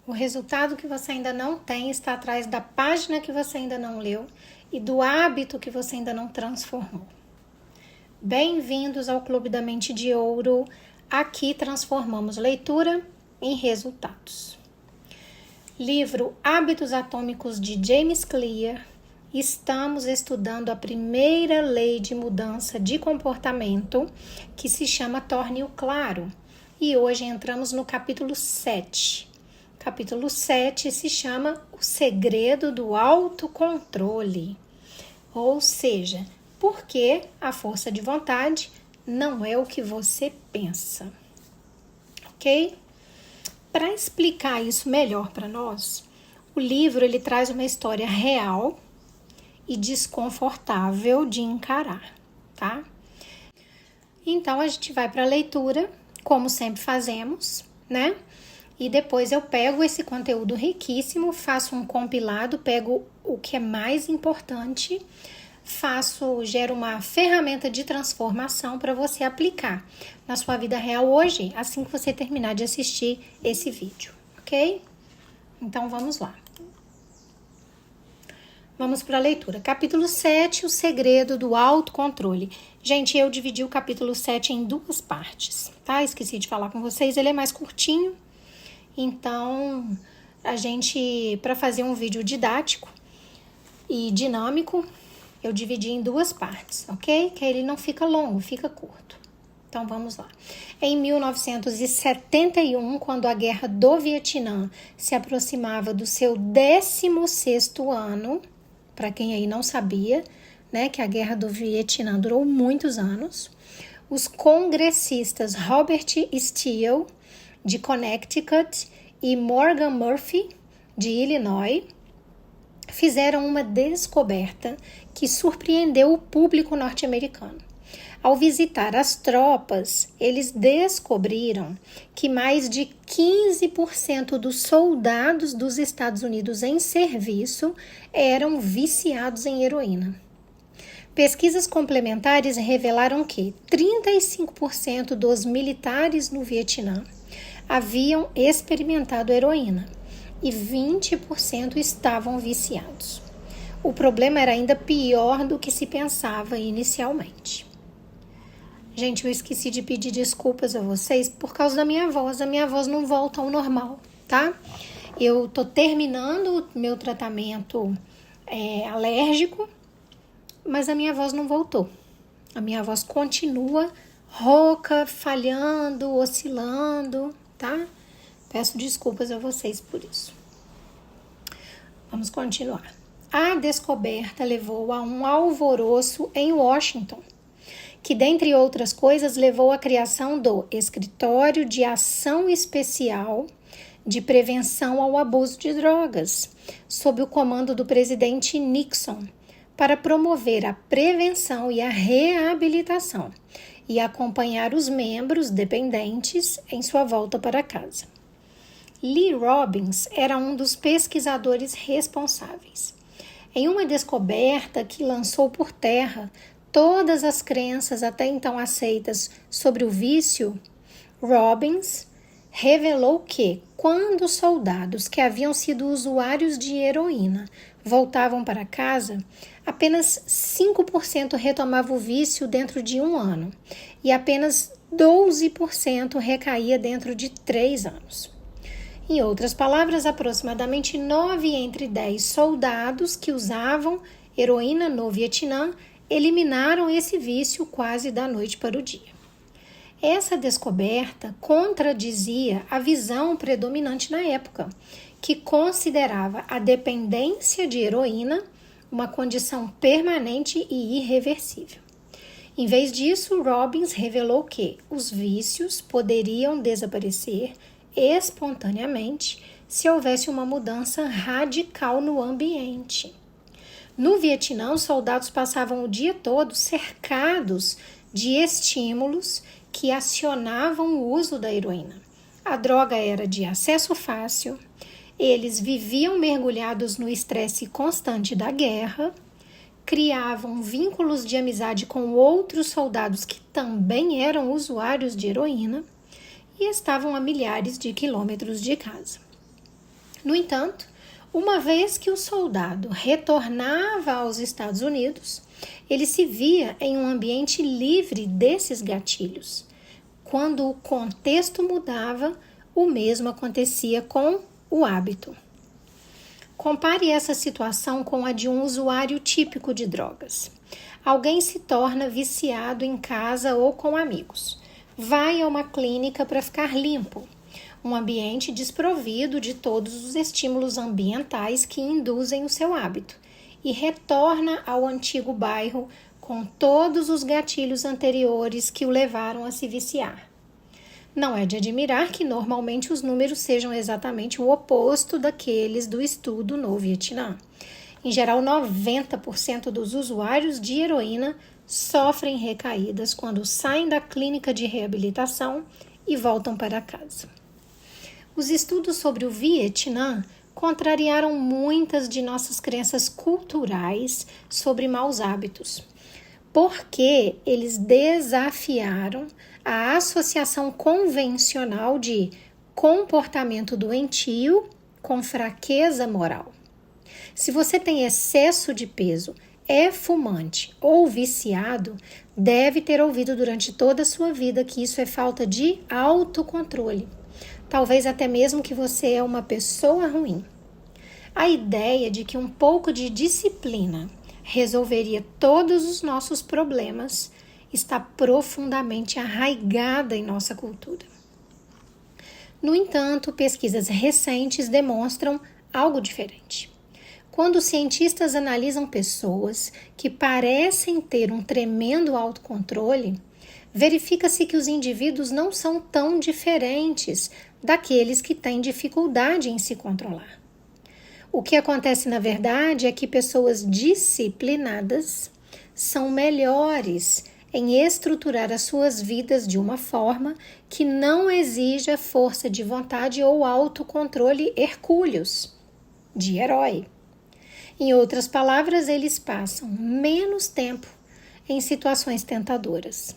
O resultado que você ainda não tem está atrás da página que você ainda não leu e do hábito que você ainda não transformou. Bem-vindos ao Clube da Mente de Ouro. Aqui transformamos leitura em resultados. Livro Hábitos Atômicos de James Clear. Estamos estudando a primeira lei de mudança de comportamento, que se chama Torne-o Claro. E hoje entramos no capítulo 7. Capítulo 7 se chama O Segredo do Autocontrole. Ou seja, por que a força de vontade não é o que você pensa. Ok? Para explicar isso melhor para nós, o livro ele traz uma história real e desconfortável de encarar, tá? Então, a gente vai para a leitura, como sempre fazemos, né? E depois eu pego esse conteúdo riquíssimo, faço um compilado, pego o que é mais importante, gero uma ferramenta de transformação para você aplicar na sua vida real hoje, assim que você terminar de assistir esse vídeo, ok? Então, vamos lá. Vamos para a leitura. Capítulo 7, o segredo do autocontrole. Gente, eu dividi o capítulo 7 em duas partes, tá? Esqueci de falar com vocês, ele é mais curtinho. Então, para fazer um vídeo didático e dinâmico, eu dividi em duas partes, ok? Que ele não fica longo, fica curto. Então, vamos lá. Em 1971, quando a Guerra do Vietnã se aproximava do seu 16º ano, para quem aí não sabia, né, que a Guerra do Vietnã durou muitos anos, os congressistas Robert Steele, de Connecticut, e Morgan Murphy, de Illinois, fizeram uma descoberta que surpreendeu o público norte-americano. Ao visitar as tropas, eles descobriram que mais de 15% dos soldados dos Estados Unidos em serviço eram viciados em heroína. Pesquisas complementares revelaram que 35% dos militares no Vietnã haviam experimentado heroína e 20% estavam viciados. O problema era ainda pior do que se pensava inicialmente. Gente, eu esqueci de pedir desculpas a vocês por causa da minha voz. A minha voz não volta ao normal, tá? Eu tô terminando o meu tratamento alérgico, mas a minha voz não voltou. A minha voz continua rouca, falhando, oscilando, tá? Peço desculpas a vocês por isso. Vamos continuar. A descoberta levou a um alvoroço em Washington, que, dentre outras coisas, levou à criação do Escritório de Ação Especial de Prevenção ao Abuso de Drogas, sob o comando do presidente Nixon, para promover a prevenção e a reabilitação e acompanhar os membros dependentes em sua volta para casa. Lee Robbins era um dos pesquisadores responsáveis. Em uma descoberta que lançou por terra todas as crenças até então aceitas sobre o vício, Robbins revelou que, quando soldados que haviam sido usuários de heroína voltavam para casa, apenas 5% retomava o vício dentro de 1 ano e apenas 12% recaía dentro de 3 anos. Em outras palavras, aproximadamente 9 entre 10 soldados que usavam heroína no Vietnã eliminaram esse vício quase da noite para o dia. Essa descoberta contradizia a visão predominante na época, que considerava a dependência de heroína uma condição permanente e irreversível. Em vez disso, Robbins revelou que os vícios poderiam desaparecer espontaneamente se houvesse uma mudança radical no ambiente. No Vietnã, os soldados passavam o dia todo cercados de estímulos que acionavam o uso da heroína. A droga era de acesso fácil, eles viviam mergulhados no estresse constante da guerra, criavam vínculos de amizade com outros soldados que também eram usuários de heroína e estavam a milhares de quilômetros de casa. No entanto, uma vez que o soldado retornava aos Estados Unidos, ele se via em um ambiente livre desses gatilhos. Quando o contexto mudava, o mesmo acontecia com o hábito. Compare essa situação com a de um usuário típico de drogas. Alguém se torna viciado em casa ou com amigos. Vai a uma clínica para ficar limpo, um ambiente desprovido de todos os estímulos ambientais que induzem o seu hábito, e retorna ao antigo bairro com todos os gatilhos anteriores que o levaram a se viciar. Não é de admirar que normalmente os números sejam exatamente o oposto daqueles do estudo no Vietnã. Em geral, 90% dos usuários de heroína sofrem recaídas quando saem da clínica de reabilitação e voltam para casa. Os estudos sobre o Vietnã contrariaram muitas de nossas crenças culturais sobre maus hábitos, porque eles desafiaram a associação convencional de comportamento doentio com fraqueza moral. Se você tem excesso de peso, é fumante ou viciado, deve ter ouvido durante toda a sua vida que isso é falta de autocontrole. Talvez até mesmo que você é uma pessoa ruim. A ideia de que um pouco de disciplina resolveria todos os nossos problemas está profundamente arraigada em nossa cultura. No entanto, pesquisas recentes demonstram algo diferente. Quando os cientistas analisam pessoas que parecem ter um tremendo autocontrole, verifica-se que os indivíduos não são tão diferentes daqueles que têm dificuldade em se controlar. O que acontece, na verdade, é que pessoas disciplinadas são melhores em estruturar as suas vidas de uma forma que não exija força de vontade ou autocontrole hercúleos, de herói. Em outras palavras, eles passam menos tempo em situações tentadoras.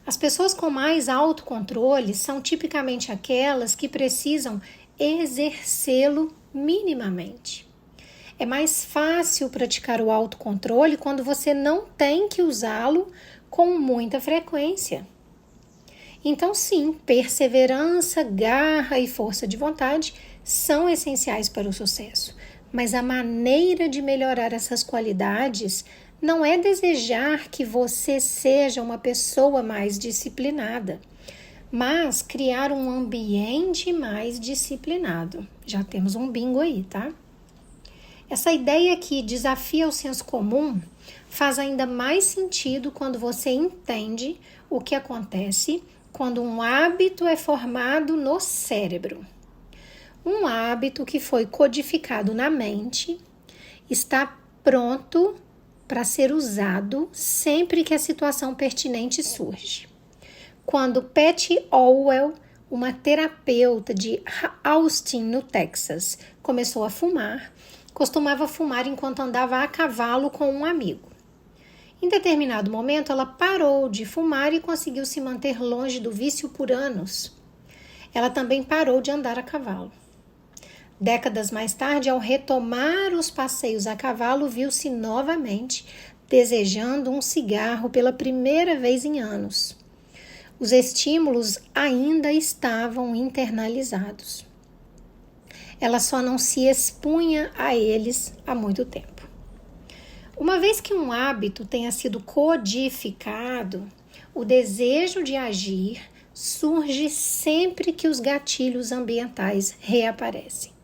As pessoas com mais autocontrole são tipicamente aquelas que precisam exercê-lo minimamente. É mais fácil praticar o autocontrole quando você não tem que usá-lo com muita frequência. Então, sim, perseverança, garra e força de vontade são essenciais para o sucesso, mas a maneira de melhorar essas qualidades não é desejar que você seja uma pessoa mais disciplinada, mas criar um ambiente mais disciplinado. Já temos um bingo aí, tá? Essa ideia que desafia o senso comum faz ainda mais sentido quando você entende o que acontece quando um hábito é formado no cérebro. Um hábito que foi codificado na mente está pronto para ser usado sempre que a situação pertinente surge. Quando Patty Olwell, uma terapeuta de Austin, no Texas, começou a fumar, costumava fumar enquanto andava a cavalo com um amigo. Em determinado momento, ela parou de fumar e conseguiu se manter longe do vício por anos. Ela também parou de andar a cavalo. Décadas mais tarde, ao retomar os passeios a cavalo, viu-se novamente desejando um cigarro pela primeira vez em anos. Os estímulos ainda estavam internalizados. Ela só não se expunha a eles há muito tempo. Uma vez que um hábito tenha sido codificado, o desejo de agir surge sempre que os gatilhos ambientais reaparecem.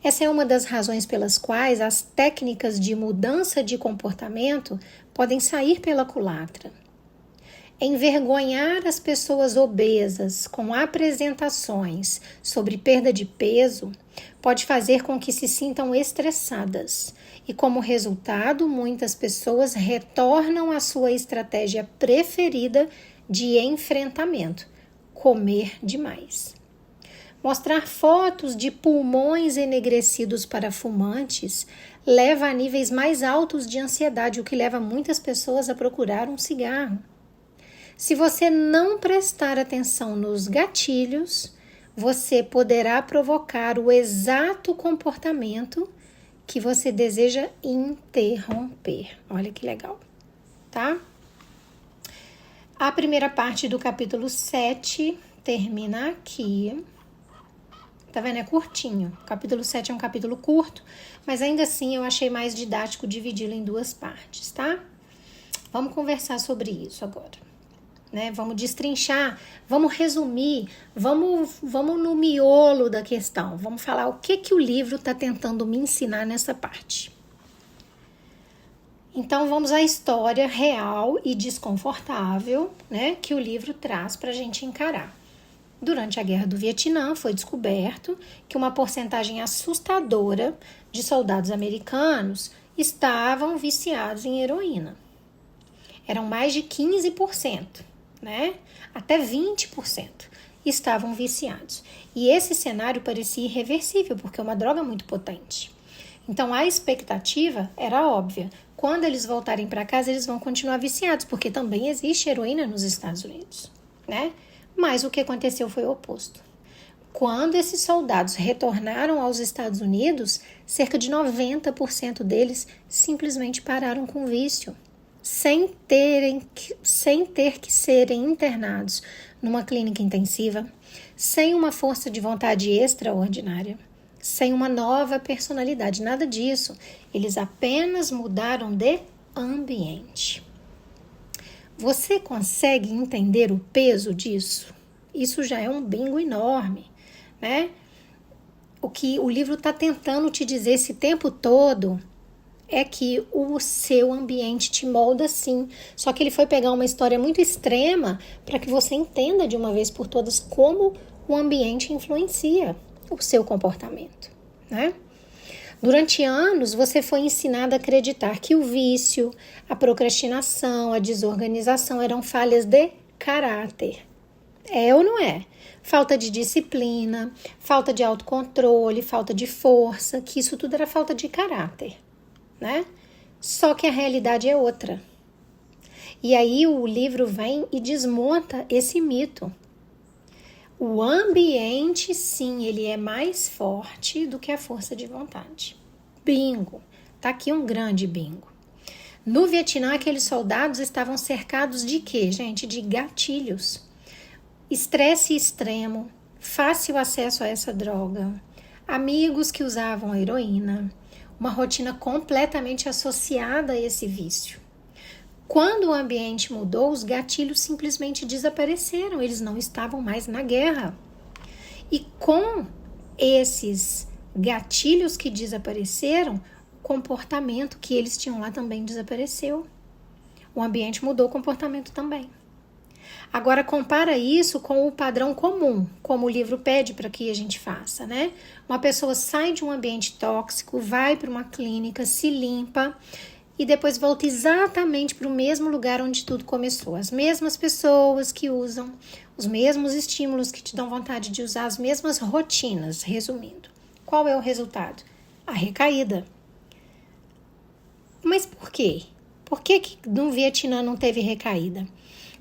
Essa é uma das razões pelas quais as técnicas de mudança de comportamento podem sair pela culatra. Envergonhar as pessoas obesas com apresentações sobre perda de peso pode fazer com que se sintam estressadas e, como resultado, muitas pessoas retornam à sua estratégia preferida de enfrentamento: comer demais. Mostrar fotos de pulmões enegrecidos para fumantes leva a níveis mais altos de ansiedade, o que leva muitas pessoas a procurar um cigarro. Se você não prestar atenção nos gatilhos, você poderá provocar o exato comportamento que você deseja interromper. Olha que legal, tá? A primeira parte do capítulo 7 termina aqui. Tá vendo? É curtinho. O capítulo 7 é um capítulo curto, mas ainda assim eu achei mais didático dividi-lo em 2 partes, tá? Vamos conversar sobre isso agora, né? Vamos destrinchar, vamos resumir, vamos no miolo da questão. Vamos falar o que o livro está tentando me ensinar nessa parte. Então, vamos à história real e desconfortável, né, que o livro traz para a gente encarar. Durante a Guerra do Vietnã, foi descoberto que uma porcentagem assustadora de soldados americanos estavam viciados em heroína. Eram mais de 15%, né? Até 20% estavam viciados. E esse cenário parecia irreversível, porque é uma droga muito potente. Então, a expectativa era óbvia. Quando eles voltarem para casa, eles vão continuar viciados, porque também existe heroína nos Estados Unidos, né? Mas o que aconteceu foi o oposto. Quando esses soldados retornaram aos Estados Unidos, cerca de 90% deles simplesmente pararam com o vício, sem ter que serem internados numa clínica intensiva, sem uma força de vontade extraordinária, sem uma nova personalidade, nada disso. Eles apenas mudaram de ambiente. Você consegue entender o peso disso? Isso já é um bingo enorme, né? O que o livro está tentando te dizer esse tempo todo é que o seu ambiente te molda sim. Só que ele foi pegar uma história muito extrema para que você entenda de uma vez por todas como o ambiente influencia o seu comportamento, né? Durante anos, você foi ensinado a acreditar que o vício, a procrastinação, a desorganização eram falhas de caráter. É ou não é? Falta de disciplina, falta de autocontrole, falta de força, que isso tudo era falta de caráter, né? Só que a realidade é outra. E aí o livro vem e desmonta esse mito. O ambiente, sim, ele é mais forte do que a força de vontade. Bingo. Tá aqui um grande bingo. No Vietnã, aqueles soldados estavam cercados de quê, gente? De gatilhos. Estresse extremo, fácil acesso a essa droga, amigos que usavam a heroína, uma rotina completamente associada a esse vício. Quando o ambiente mudou, os gatilhos simplesmente desapareceram, eles não estavam mais na guerra. E com esses gatilhos que desapareceram, o comportamento que eles tinham lá também desapareceu. O ambiente mudou o comportamento também. Agora compara isso com o padrão comum, como o livro pede para que a gente faça, né? Uma pessoa sai de um ambiente tóxico, vai para uma clínica, se limpa e depois volta exatamente para o mesmo lugar onde tudo começou. As mesmas pessoas que usam, os mesmos estímulos que te dão vontade de usar, as mesmas rotinas, resumindo. Qual é o resultado? A recaída. Mas por quê? Por que no Vietnã não teve recaída?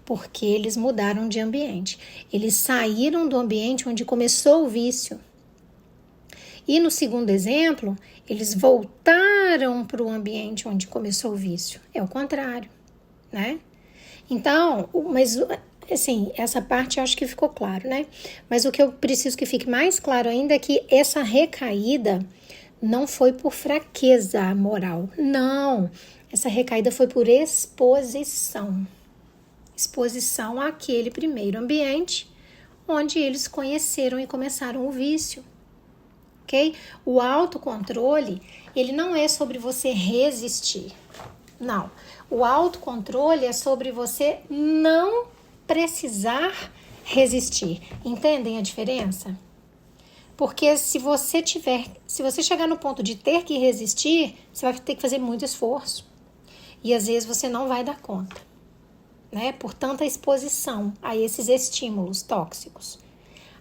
Porque eles mudaram de ambiente. Eles saíram do ambiente onde começou o vício. E no segundo exemplo, eles voltaram para o ambiente onde começou o vício. É o contrário, né? Então, mas assim, essa parte eu acho que ficou claro, né? Mas o que eu preciso que fique mais claro ainda é que essa recaída não foi por fraqueza moral. Não, essa recaída foi por exposição. Exposição àquele primeiro ambiente onde eles conheceram e começaram o vício. Ok? O autocontrole, ele não é sobre você resistir. Não. O autocontrole é sobre você não precisar resistir. Entendem a diferença? Porque se você chegar no ponto de ter que resistir, você vai ter que fazer muito esforço. E às vezes você não vai dar conta, né? Por tanta exposição a esses estímulos tóxicos.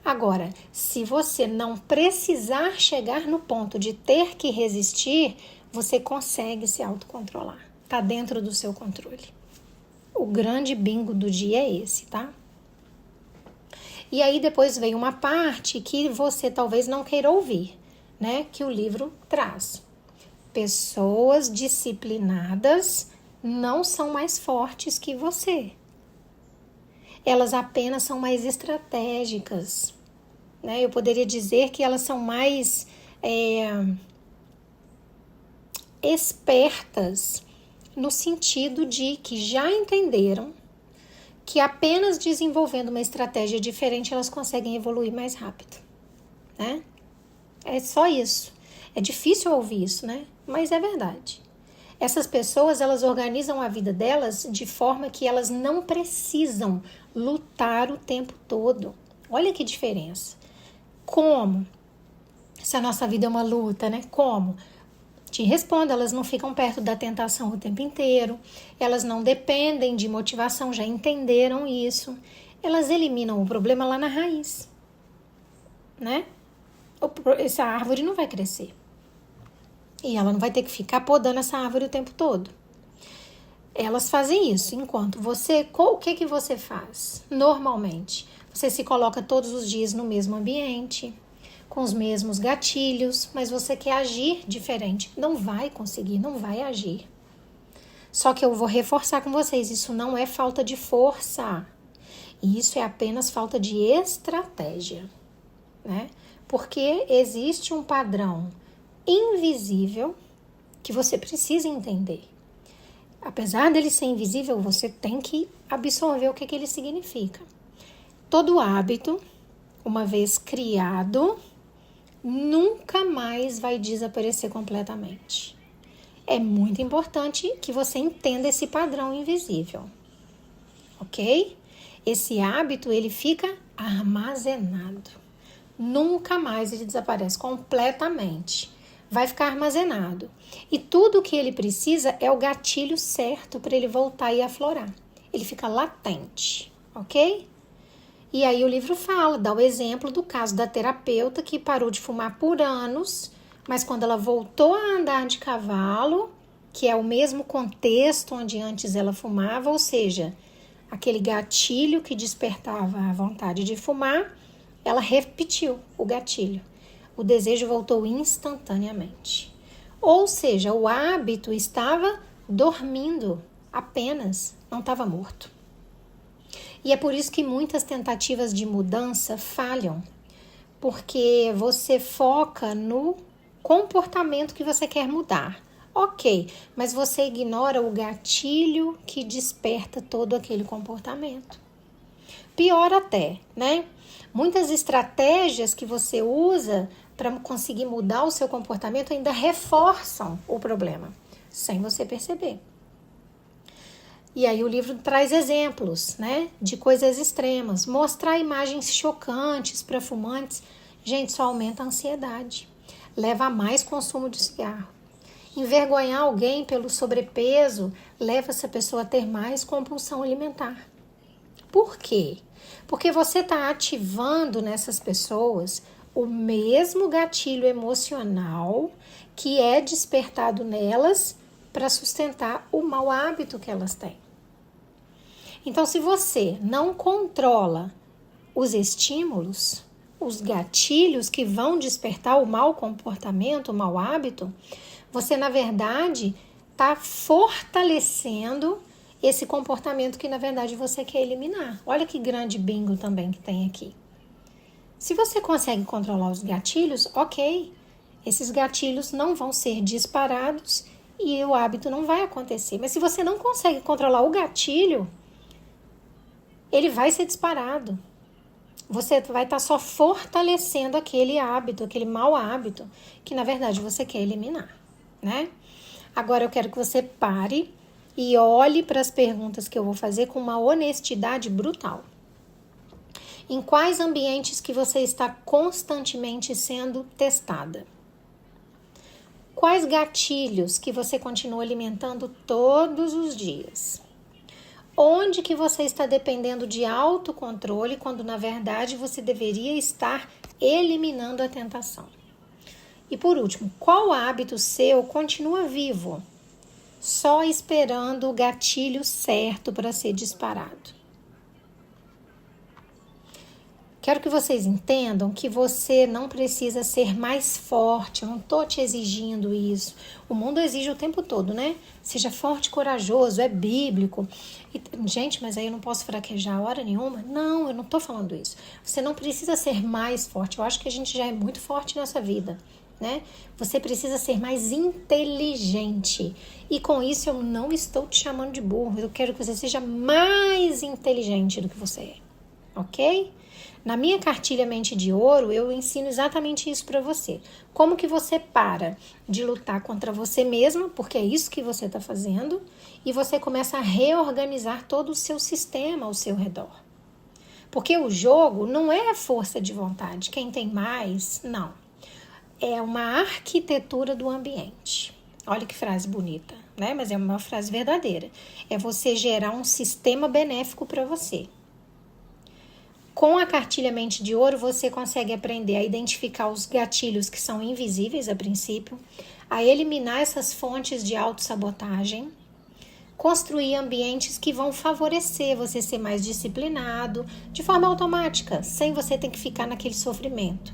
Agora, se você não precisar chegar no ponto de ter que resistir, você consegue se autocontrolar. Tá dentro do seu controle. O grande bingo do dia é esse, tá? E aí depois vem uma parte que você talvez não queira ouvir, né? Que o livro traz. Pessoas disciplinadas não são mais fortes que você. Elas apenas são mais estratégicas, né? Eu poderia dizer que elas são mais espertas, no sentido de que já entenderam que apenas desenvolvendo uma estratégia diferente elas conseguem evoluir mais rápido, né? É só isso. É difícil ouvir isso, né? Mas é verdade. Essas pessoas, elas organizam a vida delas de forma que elas não precisam lutar o tempo todo. Olha que diferença. Como? Se a nossa vida é uma luta, né? Como? Te respondo, elas não ficam perto da tentação o tempo inteiro, elas não dependem de motivação, já entenderam isso. Elas eliminam o problema lá na raiz, né? Essa árvore não vai crescer. E ela não vai ter que ficar podando essa árvore o tempo todo. Elas fazem isso, enquanto você, o que você faz? Normalmente, você se coloca todos os dias no mesmo ambiente, com os mesmos gatilhos, mas você quer agir diferente. Não vai conseguir, não vai agir. Só que eu vou reforçar com vocês, isso não é falta de força. Isso é apenas falta de estratégia, né? Porque existe um padrão invisível que você precisa entender. Apesar dele ser invisível, você tem que absorver o que ele significa. Todo hábito, uma vez criado, nunca mais vai desaparecer completamente. É muito importante que você entenda esse padrão invisível, ok? Esse hábito, ele fica armazenado. Nunca mais ele desaparece completamente. Vai ficar armazenado. E tudo o que ele precisa é o gatilho certo para ele voltar e aflorar. Ele fica latente, ok? E aí o livro fala, dá o exemplo do caso da terapeuta que parou de fumar por anos, mas quando ela voltou a andar de cavalo, que é o mesmo contexto onde antes ela fumava, ou seja, aquele gatilho que despertava a vontade de fumar, ela repetiu o gatilho. O desejo voltou instantaneamente. Ou seja, o hábito estava dormindo apenas, não estava morto. E é por isso que muitas tentativas de mudança falham, porque você foca no comportamento que você quer mudar. Ok, mas você ignora o gatilho que desperta todo aquele comportamento. Pior até, né? Muitas estratégias que você usa para conseguir mudar o seu comportamento ainda reforçam o problema, sem você perceber. E aí o livro traz exemplos, né, de coisas extremas. Mostrar imagens chocantes para fumantes, gente, só aumenta a ansiedade. Leva a mais consumo de cigarro. Envergonhar alguém pelo sobrepeso leva essa pessoa a ter mais compulsão alimentar. Por quê? Porque você está ativando nessas pessoas o mesmo gatilho emocional que é despertado nelas para sustentar o mau hábito que elas têm. Então, se você não controla os estímulos, os gatilhos que vão despertar o mau comportamento, o mau hábito, você, na verdade, está fortalecendo esse comportamento que, na verdade, você quer eliminar. Olha que grande bingo também que tem aqui. Se você consegue controlar os gatilhos, ok. Esses gatilhos não vão ser disparados e o hábito não vai acontecer. Mas se você não consegue controlar o gatilho, ele vai ser disparado. Você vai estar só fortalecendo aquele hábito, aquele mau hábito, que na verdade você quer eliminar, né? Agora eu quero que você pare e olhe para as perguntas que eu vou fazer com uma honestidade brutal. Em quais ambientes que você está constantemente sendo testada? Quais gatilhos que você continua alimentando todos os dias? Onde que você está dependendo de autocontrole quando, na verdade, você deveria estar eliminando a tentação? E, por último, qual hábito seu continua vivo, só esperando o gatilho certo para ser disparado? Quero que vocês entendam que você não precisa ser mais forte, eu não tô te exigindo isso. O mundo exige o tempo todo, né? Seja forte e corajoso, é bíblico. E, gente, mas aí eu não posso fraquejar a hora nenhuma? Não, eu não tô falando isso. Você não precisa ser mais forte, eu acho que a gente já é muito forte nessa vida, né? Você precisa ser mais inteligente. E com isso eu não estou te chamando de burro, eu quero que você seja mais inteligente do que você é, ok? Na minha cartilha Mente de Ouro, eu ensino exatamente isso para você. Como que você para de lutar contra você mesma, porque é isso que você está fazendo, e você começa a reorganizar todo o seu sistema ao seu redor. Porque o jogo não é a força de vontade, quem tem mais, não. É uma arquitetura do ambiente. Olha que frase bonita, né? Mas é uma frase verdadeira. É você gerar um sistema benéfico para você. Com a cartilha Mente de Ouro, você consegue aprender a identificar os gatilhos que são invisíveis a princípio, a eliminar essas fontes de autossabotagem, construir ambientes que vão favorecer você ser mais disciplinado, de forma automática, sem você ter que ficar naquele sofrimento.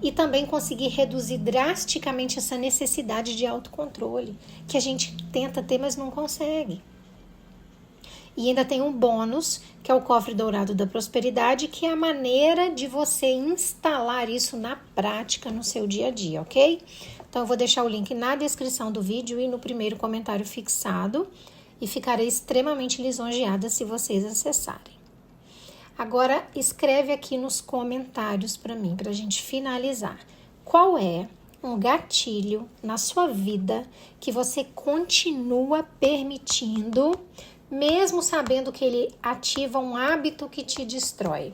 E também conseguir reduzir drasticamente essa necessidade de autocontrole, que a gente tenta ter, mas não consegue. E ainda tem um bônus, que é o cofre dourado da prosperidade, que é a maneira de você instalar isso na prática no seu dia a dia, ok? Então, eu vou deixar o link na descrição do vídeo e no primeiro comentário fixado. E ficarei extremamente lisonjeada se vocês acessarem. Agora, escreve aqui nos comentários para mim, para a gente finalizar. Qual é um gatilho na sua vida que você continua permitindo, mesmo sabendo que ele ativa um hábito que te destrói?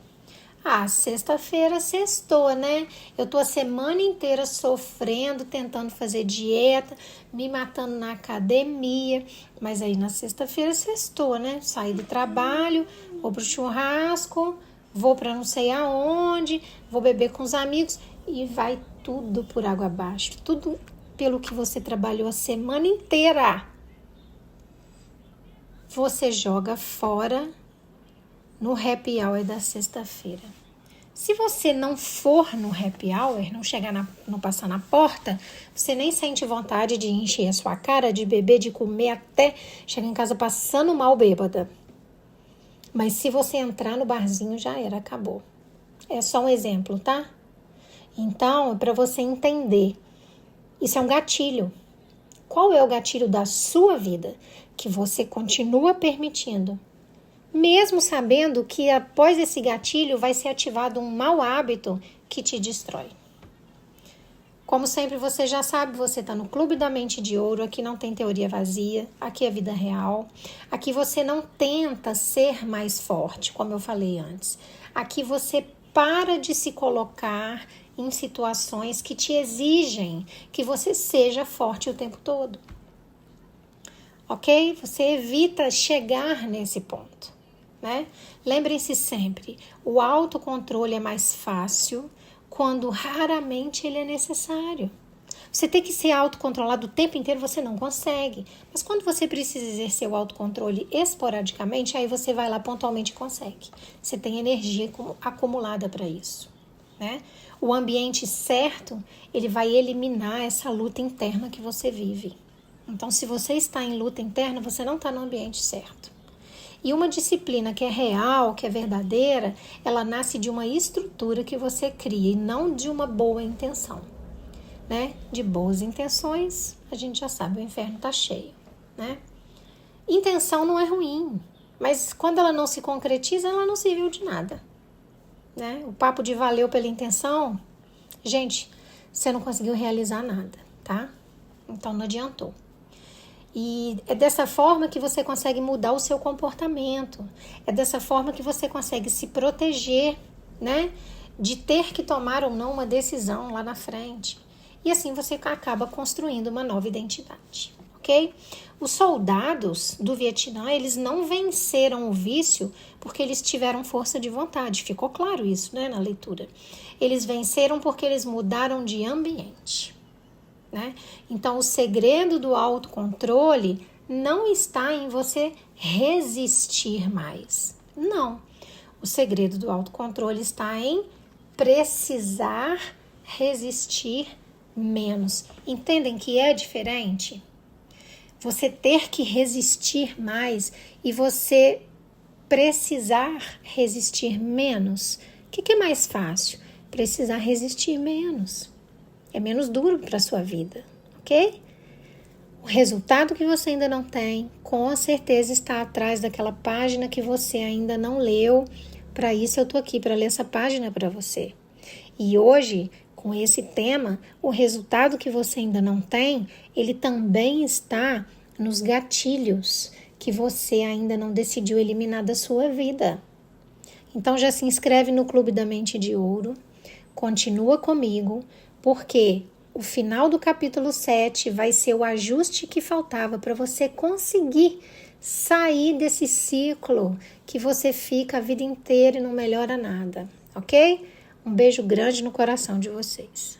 Ah, sexta-feira sextou, né? Eu tô a semana inteira sofrendo, tentando fazer dieta, me matando na academia, mas aí na sexta-feira sextou, né? Saí do trabalho, vou pro churrasco, vou pra não sei aonde, vou beber com os amigos e vai tudo por água abaixo, tudo pelo que você trabalhou a semana inteira. Você joga fora no happy hour da sexta-feira. Se você não for no happy hour, não chegar não passar na porta, você nem sente vontade de encher a sua cara, de beber, de comer, até chegar em casa passando mal bêbada. Mas se você entrar no barzinho, já era, acabou. É só um exemplo, tá? Então, é para você entender. Isso é um gatilho. Qual é o gatilho da sua vida que você continua permitindo? Mesmo sabendo que após esse gatilho vai ser ativado um mau hábito que te destrói. Como sempre você já sabe, você está no Clube da Mente de Ouro, aqui não tem teoria vazia, aqui é vida real. Aqui você não tenta ser mais forte, como eu falei antes. Aqui você para de se colocar em situações que te exigem que você seja forte o tempo todo. Ok? Você evita chegar nesse ponto. Né? Lembrem-se sempre, o autocontrole é mais fácil quando raramente ele é necessário. Você tem que ser autocontrolado o tempo inteiro, você não consegue. Mas quando você precisa exercer o autocontrole esporadicamente, aí você vai lá pontualmente e consegue. Você tem energia acumulada para isso. Né? O ambiente certo, ele vai eliminar essa luta interna que você vive. Então, se você está em luta interna, você não está no ambiente certo. E uma disciplina que é real, que é verdadeira, ela nasce de uma estrutura que você cria e não de uma boa intenção. Né? De boas intenções, a gente já sabe, o inferno está cheio. Né? Intenção não é ruim, mas quando ela não se concretiza, ela não serviu de nada. Né? O papo de valeu pela intenção, gente, você não conseguiu realizar nada, tá? Então não adiantou. E é dessa forma que você consegue mudar o seu comportamento. É dessa forma que você consegue se proteger, né? De ter que tomar ou não uma decisão lá na frente. E assim você acaba construindo uma nova identidade, ok? Os soldados do Vietnã, eles não venceram o vício porque eles tiveram força de vontade. Ficou claro isso, né, na leitura. Eles venceram porque eles mudaram de ambiente. Né? Então, o segredo do autocontrole não está em você resistir mais. Não. O segredo do autocontrole está em precisar resistir menos. Entendem que é diferente? Você ter que resistir mais e você precisar resistir menos. O que é mais fácil? Precisar resistir menos. É menos duro para a sua vida, ok? O resultado que você ainda não tem, com certeza está atrás daquela página que você ainda não leu. Para isso eu tô aqui, para ler essa página para você. E hoje, com esse tema, o resultado que você ainda não tem, ele também está nos gatilhos que você ainda não decidiu eliminar da sua vida. Então já se inscreve no Clube da Mente de Ouro, continua comigo, porque o final do capítulo 7 vai ser o ajuste que faltava para você conseguir sair desse ciclo que você fica a vida inteira e não melhora nada, ok? Um beijo grande no coração de vocês.